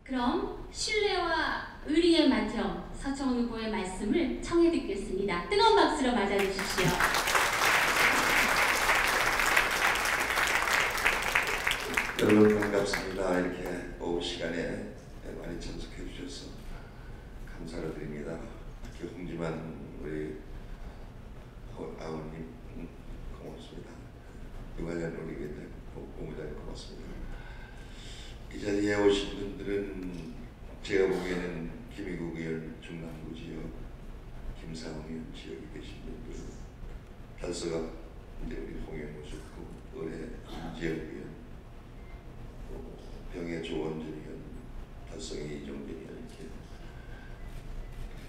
그럼 신뢰와 의리의 맏형 서청원 후보의 말씀을 청해 듣겠습니다. 뜨거운 박수로 맞아주십시오. 여러분 반갑습니다. 이렇게 오후 시간에 많이 참석해 주셔서 감사를 드립니다. 특히 홍지만 우리 아우님 고맙습니다. 유관련 우리 고무장님 고맙습니다. 이 자리에 오신 분들은 제가 보기에는 김희국 의원 중남구 지역, 김상훈 의원 지역에 계신 분들, 달서가 이제 우리 홍영 오셨고, 의뢰 임지영 의원, 병의 조원준 의원, 달성의 이정진 의원 이렇게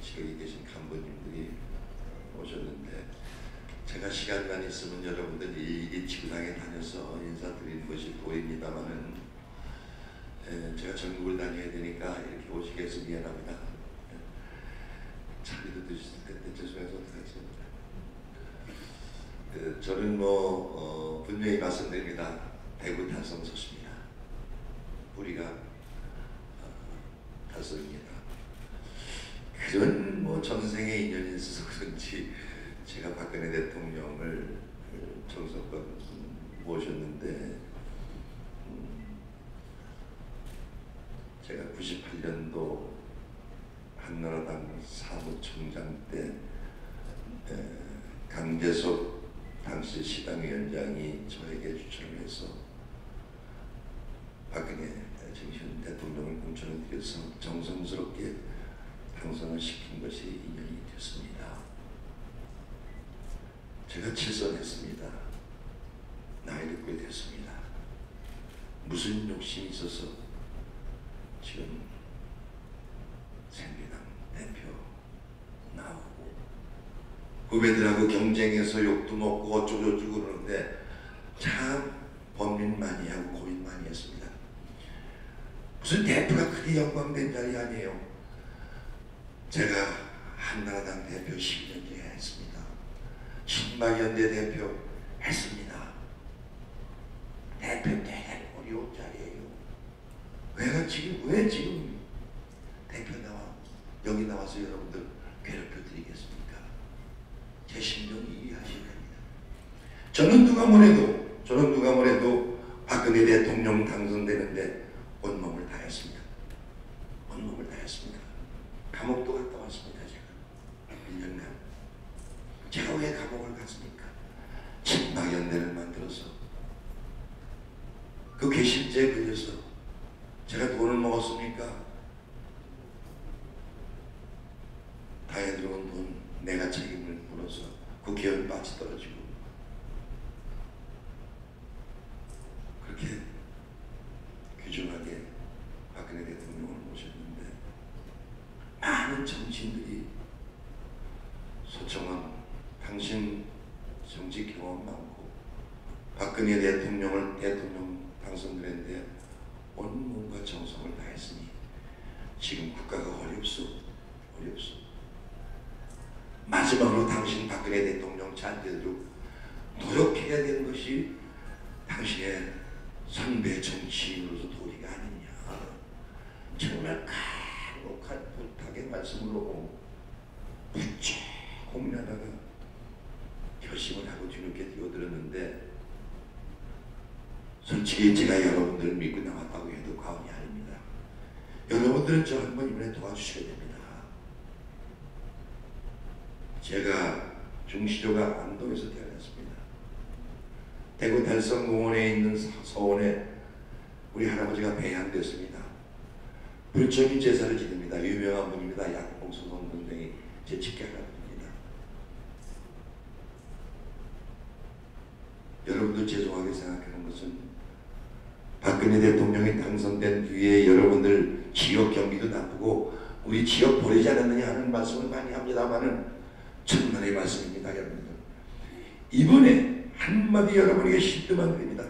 지역에 계신 간부님들이 오셨는데, 제가 시간만 있으면 여러분들이 이 지구상에 다녀서 인사드리는 것이 도입니다만은 제가 전국을 다녀야 되니까 이렇게 오시게 해서 미안합니다. 자리도 드실 텐데 죄송해서 어떡하겠습니다. 저는 분명히 말씀드립니다. 대구 달성 소수입니다. 우리가 달성입니다. 그런 전생의 인연이 있어서 그런지 제가 박근혜 대통령을 정성껏 모셨는데 제가 98년도 한나라당 사무총장 때 강재석 당시 시당위원장이 저에게 추천을 해서 박근혜 전 대통령을 공천을 드려서 정성스럽게 당선을 시킨 것이 인연이 됐습니다. 제가 질선했습니다. 나이도 꽤 됐습니다. 무슨 욕심이 있어서 지금 새누리당 대표 나오고 후배들하고 경쟁해서 욕도 먹고 어쩌고저쩌고 그러는데 참 범민 많이 하고 고민 많이 했습니다. 무슨 대표가 크게 영광된 자리 아니에요. 제가 한나라당 대표 10년째 했습니다. 신박연대 대표 했습니다. 대표 되게 어려운 자리예요. 왜 지금 대표 여기 나와서 여러분들 괴롭혀 드리겠습니까? 제 심정 이해하셔야 됩니다. 저는 누가 뭐래도 박근혜 대통령 당선되는데 온몸을 다했습니다. 온몸을 다했습니다. 감옥도 갔다 왔습니다. 제가 1년간. 제가 왜 감옥을 갔습니까? 친박연대를 만들어서 그 괘씸죄에 걸려서 제가 돈을 먹었습니까? 당에 들어온 돈 내가 책임을 물어서 국회의원 빠지 떨어지고 그렇게 귀중하게 박근혜 대통령을 모셨는데 많은 정치인들이 서청원 당신 정치 경험 많고 박근혜 대통령 당선되는데 온몸과 정성을 다했으니 지금 국가가 어렵소. 마지막으로 당신 박근혜 대통령 잔재로 노력해야 되는 것이 당신의 선배 정치인으로서 도리가 아니냐. 정말 간곡한 부탁의 말씀으로 부쩍 고민하다가 결심을 하고 뒤늦게 뛰어들었는데 솔직히 제가 여러분들을 믿고 나왔다고 해도 과언이 아닙니다. 여러분들은 저 한번 이번에 도와주셔야 됩니다. 제가 중시조가 안동에서 태어났습니다. 대구 달성공원에 있는 서원에 우리 할아버지가 배양됐습니다. 불적인 제사를 지냅니다. 유명한 분입니다. 약봉소선 선생이 제 직계 할아버지입니다. 여러분들 죄송하게 생각하는 것은 박근혜 대통령이 당선된 뒤에 여러분들 지역 경기도 나쁘고 우리 지역 버리지 않았느냐 하는 말씀을 많이 합니다만은 천만의 말씀입니다. 여러분들 이번에 한마디 여러분에게 신드만 드립니다.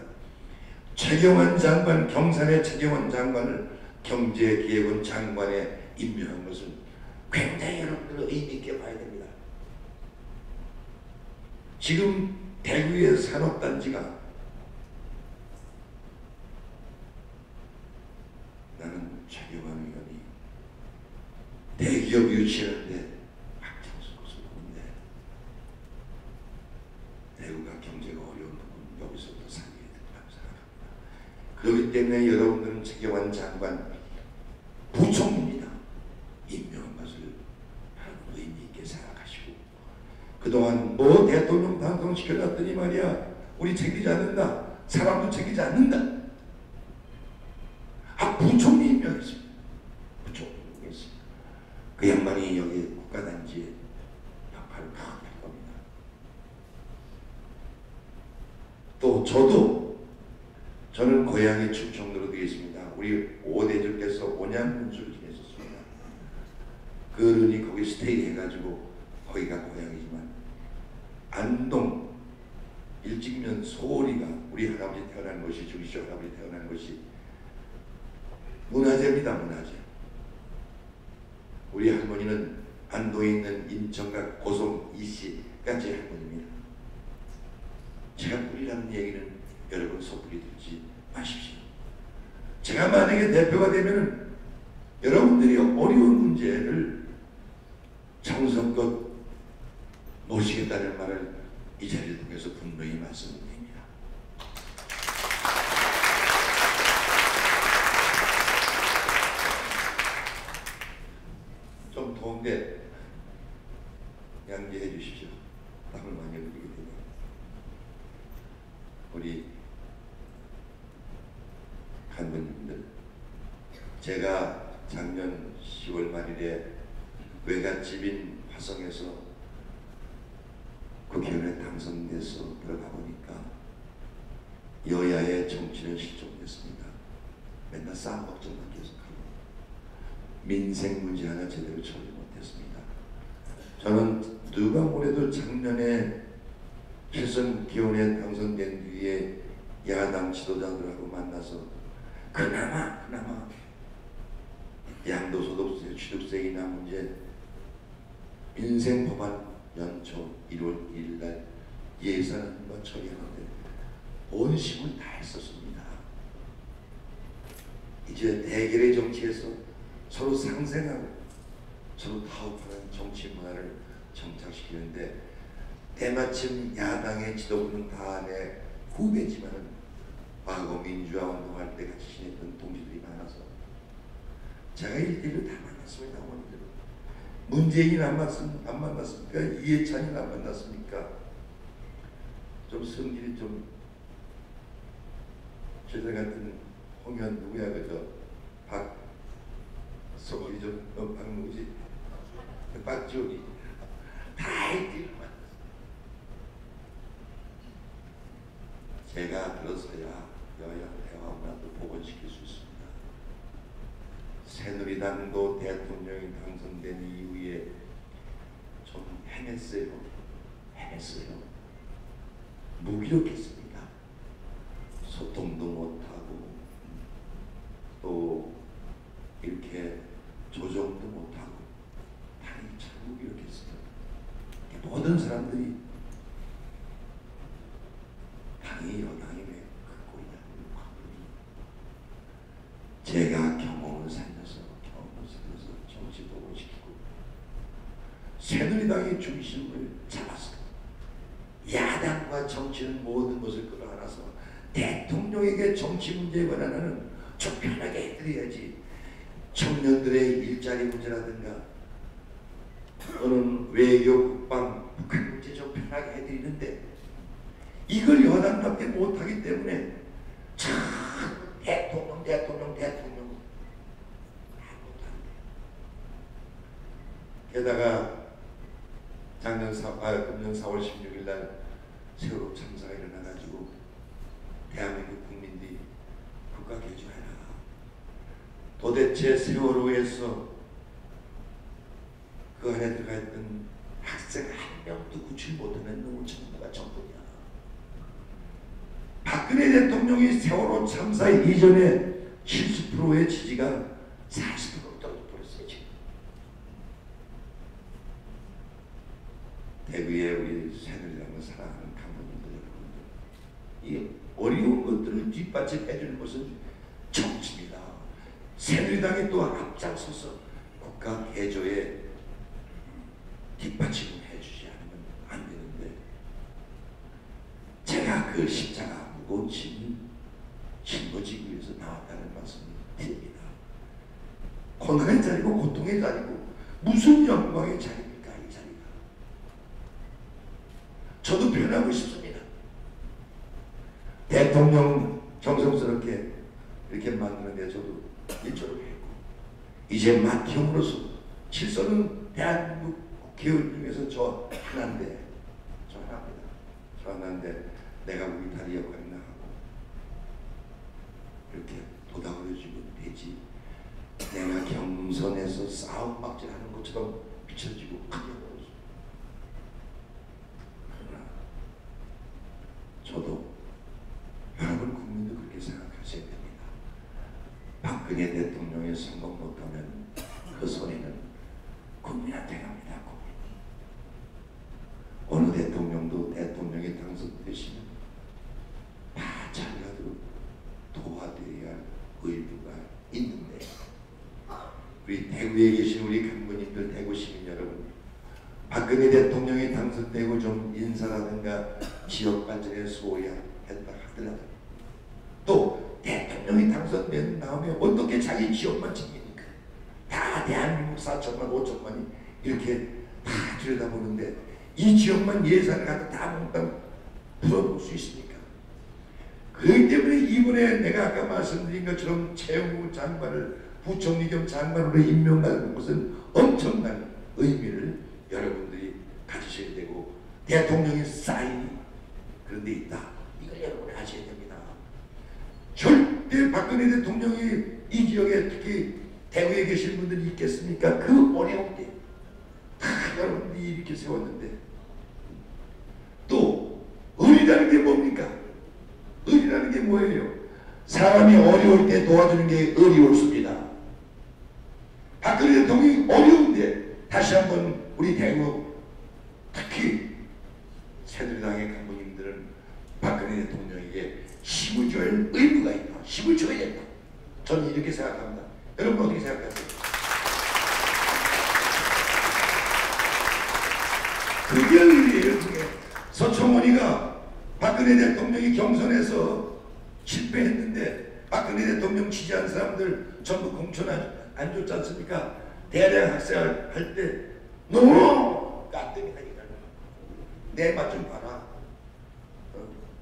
최경환 장관, 경산의 최경환 장관을 경제기획원 장관에 임명한 것은 굉장히 여러분들 의미 있게 봐야 됩니다. 지금 대구의 산업단지가 나는 최경환 대기업 유치하는데 앞장서 것을 보는데 대구가 경제가 어려운 부분 여기서부터 살려야 된다고 생각합니다. 그렇기 때문에 여러분들은 최경환 장관 부총리입니다. 임명한 것을 의미 있게 생각하시고 그동안 뭐 대통령 당선시켜놨더니 말이야 우리 챙기지 않는다. 사람도 챙기지 않는다. 부총리 임명했습니다. 부총리 임명했습니다. 그 양반이 여기 국가단지에 역할을 크게 할 겁니다. 또 저는 고향이 충청도로 되어 있습니다. 우리 오대주께서 온양군수를 지냈었습니다. 그러니 거기 스테이 해가지고 거기가 고향이지만 안동 일직면 소리가 우리 할아버지 태어난 곳이 주기쇼 할아버지 태어난 곳이 문화재입니다. 문화재. 우리 할머니는 안동에 있는 인천과 고성 이씨가 제 할머니입니다. 제가 뿌리라는 얘기는 여러분 섣불리 듣지 마십시오. 제가 만약에 대표가 되면은 여러분들이 어려운 문제를 정성껏 모시겠다는 말을 이 자리를 통해서 분명히 말씀드립니다. 좀 더운데 양해해 주십시오. 땀을 많이 흘리게 되네요. 우리 할머님들, 제가 작년 10월 말일에 외갓집인 화성에서 국회의원에 당선돼서 들어가 보니까 여야의 정치는 실종됐습니다. 맨날 싸움 걱정만 계속하고 민생 문제 하나 제대로 처리 못했습니다. 저는 누가 뭐래도 작년에 필선 국회의원에 당선된 뒤에 야당 지도자들하고 만나서 그나마 양도소득세, 취득세이나 문제, 민생 법안 연초 1월 1일날 예산안과 처리하는데 온 힘을 다 했었습니다. 이제 대결의 정치에서 서로 상생하고 서로 타협하는 정치 문화를 정착시키는데 때마침 야당의 지도부는 다 내 후배지만은 과거 민주화 운동할 때 같이 지냈던 동지들이 많아서 제가 일대일로 다 만났습니다. 어머니들. 문재인 안 만났습니까? 이해찬이 안 만났습니까? 좀 성질이 좀 제들 같은 홍현 누구야 그저 박성일이 좀 박누구지 박지원이 다 일대일로 만났어요. 제가 들어서야 여야 대화 문화도 복원시킬 수 있습니다. 새누리당도 대통령이 당선된 이후에 좀 헤맸어요. 무기력했습니다. 소통도 못하고 또 이렇게 조정도 못하고 당이 참 무기력했어요. 모든 사람들이 당이 여당이 왜 그 꼴이냐고 제가 경험을 살려서 정치 복원시키고 새누리당의 중심을 잡았습니다. 야당과 정치는 모든 것을 끌어안아서 대통령에게 정치 문제에 관한 좀 편하게 해드려야지. 청년들의 일자리 문제라든가 또는 외교, 국방, 북한 문제 좀 편하게 해드리는데 이걸 여당밖에 못하기 때문에 참 대통령 게다가 금년 4월 16일 날 세월호 참사가 일어나가지고 대한민국 국민들이 국가 개조해라. 도대체 세월호에서 그 안에 들어가 있던 학생 한 명도 구출 못하는 놈을 정부가 정부냐. 박근혜 대통령이 세월호 참사 이전에 70%의 지지가 40%로 떨어져버렸어요. 지금. 대구에 우리 새누리당을 사랑하는 강원님들 여러분들, 이 어려운 것들을 뒷받침해 주는 것은 정치입니다. 새누리당이 또 앞장서서 국가 개조에 뒷받침을 해주지 않으면 안 되는데, 제가 그 십자가 무거운 짐을 짊어지기 위해서 나왔다는 말씀이 드립니다. 고난의 자리고 고통의 자리고 무슨 영광의 자리입니까, 이 자리가. 저도 변하고 싶습니다. 대통령 정성스럽게 이렇게 만드는데 저도 일조를 했고, 이제 맏형으로서 질서는 대한민국 국회의원 중에서 저 하나입니다. 저 하나인데 내가 우리 다리 역할이나 하고 이렇게 도닥을 해주면 되지, 내가 경선에서 싸움막질하는 것처럼 비춰지고 크게 보여줘. 그러나 저도 여러분 국민도 그렇게 생각하셔야 됩니다. 박근혜 대통령이 성공 못하면 그 소리는 국민한테 갑니다. 국민. 어느 대통령도 대통령이 당선되시면 다 자기가도 도와드려야 할 의무가 있는데, 우리 대구에 계신 우리 강군님들, 대구 시민 여러분, 박근혜 대통령이 당선되고 좀 인사라든가 지역 발전에 소홀했다 하더라도 또 대통령이 당선된 다음에 어떻게 자기 지역만 챙깁니까? 다 대한민국 4천만 5천만이 이렇게 다 들여다보는데 이 지역만 예산을 갖다 다 몽땅 풀어볼 수 있습니까? 그렇기 때문에 이번에 내가 아까 말씀드린 것처럼 최영우 장관을 부총리 겸 장관으로 임명하는 것은 엄청난 의미를 여러분들이 가지셔야 되고, 대통령의 사인이 그런 데 있다, 이걸 여러분이 아셔야 됩니다. 절대 박근혜 대통령이 이 지역에 특히 대구에 계신 분들이 있겠습니까? 그 어려운 때 다 여러분들이 이렇게 세웠는데, 또 의리라는 게 뭡니까? 의리라는 게 뭐예요? 사람이 어려울 때 도와주는 게 의리 옳습니다. 박근혜 대통령이 어려운데 다시 한번 우리 대구, 특히 새누리당의 간부님들은 박근혜 대통령에게 힘을 줘야 할 의무가 있다. 힘을 줘야 된다. 저는 이렇게 생각합니다. 여러분 어떻게 생각하세요? 그게 의미예요. 그게 서청원이가 박근혜 대통령이 경선에서 실패했는데 박근혜 대통령 지지한 사람들 전부 공천 안 줬지 않습니까? 대학 학생을 할 때 너무 깜짝이다. 내 맛 좀 봐라.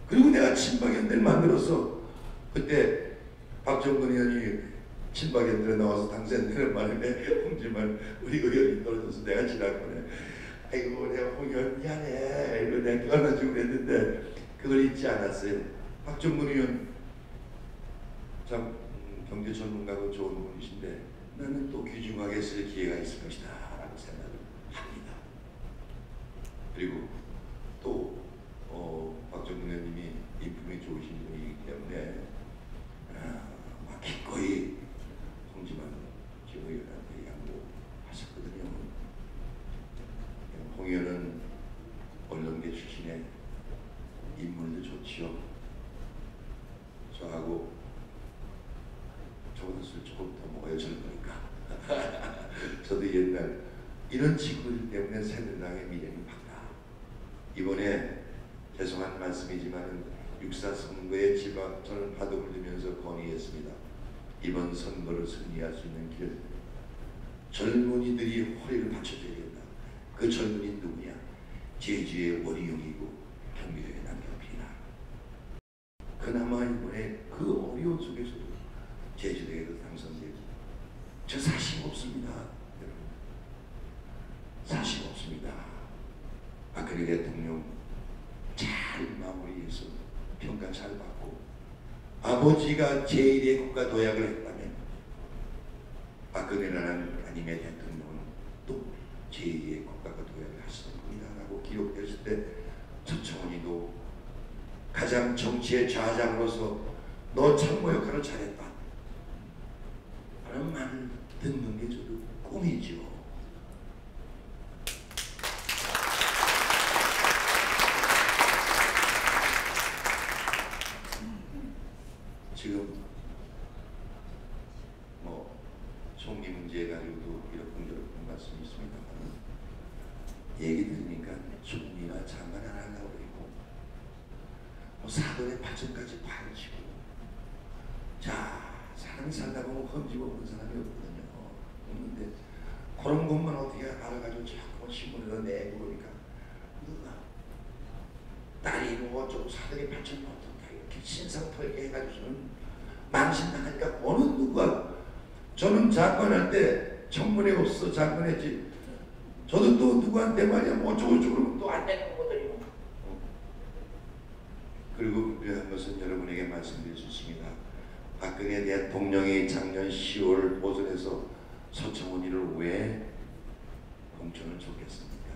그리고 내가 친박연대를 만들어서 그때 박정근 의원이 친박연대에 나와서 당선되는 말에 홍지만 우리 의원이 떨어져서 내가 지나가네. 아이고 내가 홍 의원 미안해. 이러고 내가 껴안아주고 그랬는데 그걸 잊지 않았어요. 박정근 의원 참 경제 전문가고 좋은 분이신데 나는 또 귀중하게 쓸 기회가 있을 것이다 라고 생각을 합니다. 그리고 또 박정근 의원님이 인품이 좋으신 분이기 때문에 기꺼이 홍지만 지금 의원한테 양보하셨거든요. 홍 의원은 언론계 출신의 인물도 좋지요. 저하고 저보다 술 조금 더 먹어야 젊으니까 저도 옛날 이런 친구들 때문에 새누리당의 미래는 밝다. 이번에 죄송한 말씀이지만 6.4 선거에 저는 파도를 들면서 건의했습니다. 이번 선거를 승리할 수 있는 길, 젊은이들이 허리를 받쳐줘야 된다. 그 젊은이 누구냐? 제주의 원희용이고 경기도의 남경필이나. 그나마 이번에 그 어려운 속에서도 제주도에도 당선되고 저 사심 없습니다. 여러분 사심 없습니다. 박근혜 대통령 잘 마무리해서 평가 잘 받고 아버지가 제1의 국가 도약을 했다면 박근혜라는 아님의 대통령은 또 제2의 국가가 도약을 하시는 분이다 라고 기록됐을 때 서청원이도 가장 정치의 좌장으로서 너 참모 역할을 잘했다 라는 말을 듣는 게 저도 꿈이죠. 지금 총리 문제 가지고도 이렇게 말씀이 있습니다만 얘기 들으니까 총리나 장관 안 하려고 그러고 뭐 사돈의 발전까지 파헤치고 자 사람이 살다 보면 험지 없는 사람이 없거든요. 없는데 그런 것만 어떻게 알아가지고 자꾸 신문에다 내고 그러니까 누가 딸이 뭐 어쩌고 사돈의 발전 어떻게 이렇게 신상털게 해가지고서는 망신당하니까 어느 누가 저는 장관할 때 청문회 없어 장관했지 저도 또 누구한테 말이야 뭐 어쩌고저쩌고 그러면 또 안 되는 거거든요. 그리고 분명한 것은 여러분에게 말씀드릴 수 있습니다. 박근혜 대통령이 작년 10월 보선에서 서청원이를 왜 공천을 줬겠습니까?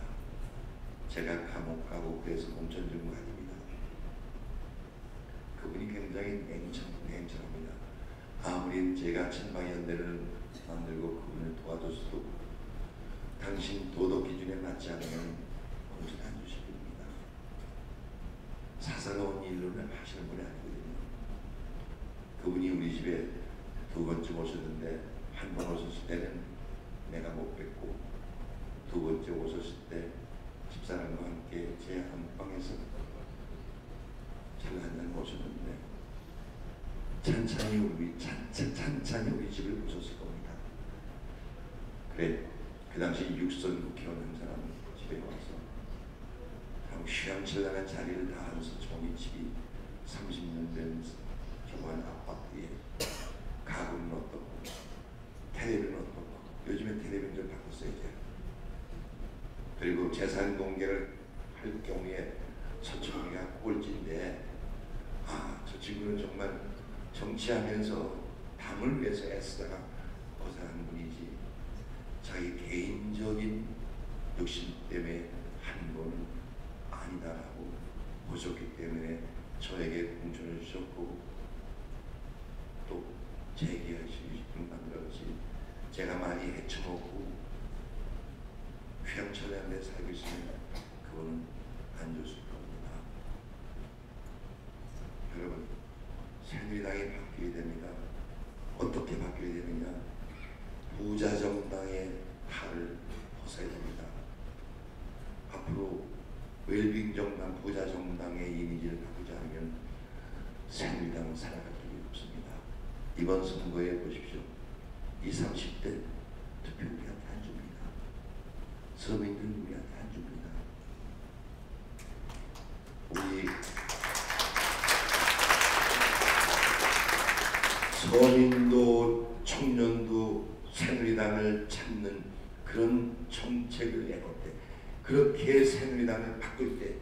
제가 감옥 가고 그래서 공천 준 거 아닙니다. 그분이 굉장히 냉철합니다. 아무리 제가 천방연대를 만들고 그분을 도와줬어도 당신 도덕 기준에 맞지 않으면 공천 안 주실 겁니다. 사사로운 일론을 하시는 분이 아니거든요. 그분이 우리 집에 두 번째 오셨는데 한 번 오셨을 때는 내가 못 뵙고 두 번째 오셨을 때 집사람과 함께 제 안방에서 술 한잔 모셨는데 찬찬히 우리 집을 보셨을 겁니다. 그래 그 당시 육선 국회의원 한 사람 집에 와서 휘황찬란한 자리를 다 하면서 종이 집이 30년 된 조그만 아파트에 가구는 어떻고 텔레비는 어떻고 요즘에 텔레비는 좀 바꿨어요 이제. 그리고 재산 공개를 할 경우에 서청원이가 꼴찌인데 저 친구는 정말 정치하면서 당을 위해서 애쓰다가 고생한 분이지 자기 개인적인 욕심 때문에 한 거는 아니다라고 보셨기 때문에 저에게 공천을 주셨고 또 재기하시기 만들었지 제가 많이 헤쳐먹고 휘황찬란한 데 살고 있으면 그거는 안 줬을 겁니다. 여러분 새누리당이 바뀌게 됩니다. 어떻게 바뀌게 되느냐 부자정당의 탈을 벗어야 됩니다. 앞으로 웰빙정당 부자정당의 이미지를 바꾸지 않으면 새누리당은 살아갈 길이 없습니다. 이번 선거에 보십시오. 20, 30대 투표 우리한테 안 줍니다. 서민들은 우리한테 안 줍니다. 우리 서민도 청년도 새누리당을 찾는 그런 정책을 내놓을 때 그렇게 새누리당을 바꿀 때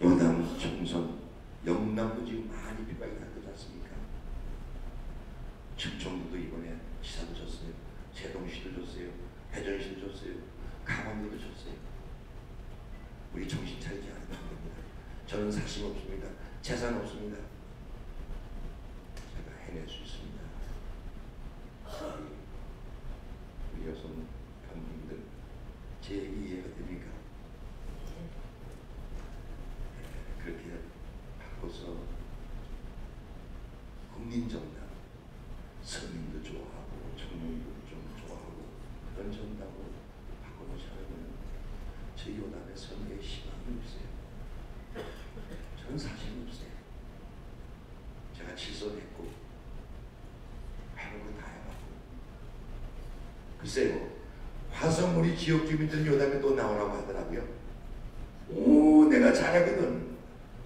여당 총선 영남도 지금 많이 비박이 나지 않습니까? 충청도도 이번에 지사도 줬어요. 세동시도 줬어요. 대전시도 줬어요. 강원도도 줬어요. 우리 정신 차리지 않으면 안 됩니다. 저는 사심 없습니다. 재산 없습니다. 제가 해낼 수 있습니다. 우리 여성 감독님들 제 얘기 이해가 됩니까? 그렇게 바꿔서 국민정당 서민도 좋아하고 청년도 좀 좋아하고 그런 정당으로 바꿔놓으시면 저희 요담의 선거에 희망이 없어요. 저는 사실은 없어요. 제가 취소했고 하는 거 다 해봤고 글쎄요 화성 우리 지역 주민들은 요담에 또 나오라고 하더라고요. 오 내가 잘하거든.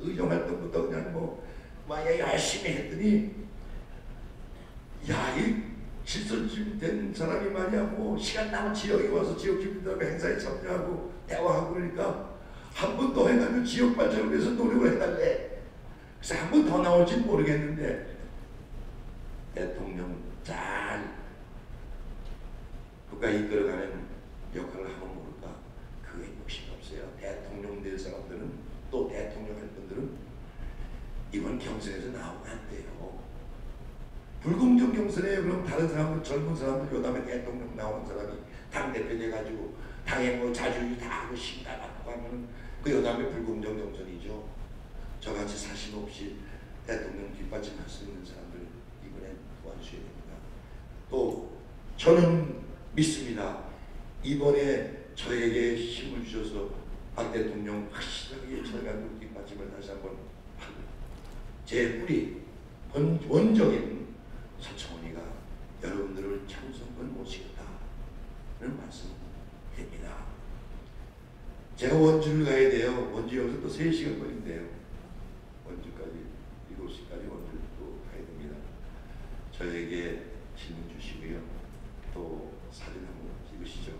의정활동부터 그냥 뭐 열심히 했더니 야 이 실선주민 된 사람이 말이야 뭐 시간 남은 지역에 와서 지역 주민들하고 행사에 참여하고 대화하고 그러니까 한 번 더 해가지고 지역 발전을 위해서 노력을 해달래. 그래서 한 번 더 나올지 모르겠는데 대통령 잘 국가 이끌어가는 역할을 하면 모를까 그게 욕심이 없어요. 대통령 될 사람들은 또 대통령 할 분들은 이번 경선에서 나오면 안 돼요. 불공정 경선에 그럼 다른 사람들 젊은 사람들 요담에 대통령 나오는 사람이 당대표 돼가지고 당에 뭐 자주주의 다 하고 신다 받고 하면 그 요담에 불공정 경선이죠. 저같이 사심 없이 대통령 뒷받침할 수 있는 사람들 이번에 도와주셔야 됩니다. 또 저는 믿습니다. 이번에 저에게 힘을 주셔서 박 대통령 확실하게 철강국 뒷받침을 다시 한번 하고 제 뿌리 원정인 서청원이가 여러분들을 참선권 모시겠다는 말씀드립니다. 제가 원주를 가야 돼요. 원주 여기서 또 3시간 걸린대요. 원주까지 7시까지 원주를 또 가야 됩니다. 저에게 질문 주시고요. 또 사진 한번 찍으시죠.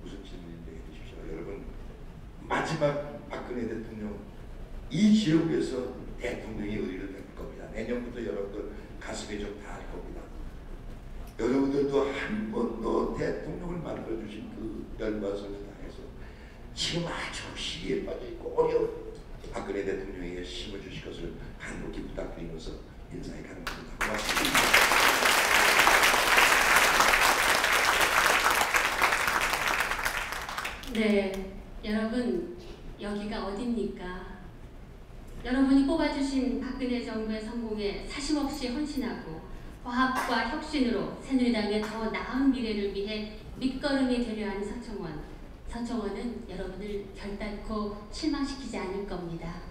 무슨 질문인지 해주십시오. 여러분 마지막 박근혜 대통령 이 지역에서 대통령이 의의를 할 겁니다. 내년부터 여러분들 가슴에 좀 닿을 겁니다. 여러분들도 한 번 더 대통령을 만들어주신 그 열반성을 당해서 지금 아주 시기에 빠져있고 어려운 박근혜 대통령에게 힘을 주실 것을 간곡히 부탁드리면서 인사에 가는 겁니다. 고맙습니다. 네, 여러분 여기가 어딥니까? 여러분이 뽑아주신 박근혜 정부의 성공에 사심없이 헌신하고 화합과 혁신으로 새누리당의 더 나은 미래를 위해 밑거름이 되려 하는 서청원. 서청원은 여러분을 결단코 실망시키지 않을 겁니다.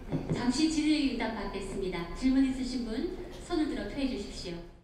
네, 잠시 질의응답 받겠습니다. 질문 있으신 분 손을 들어 표해 주십시오.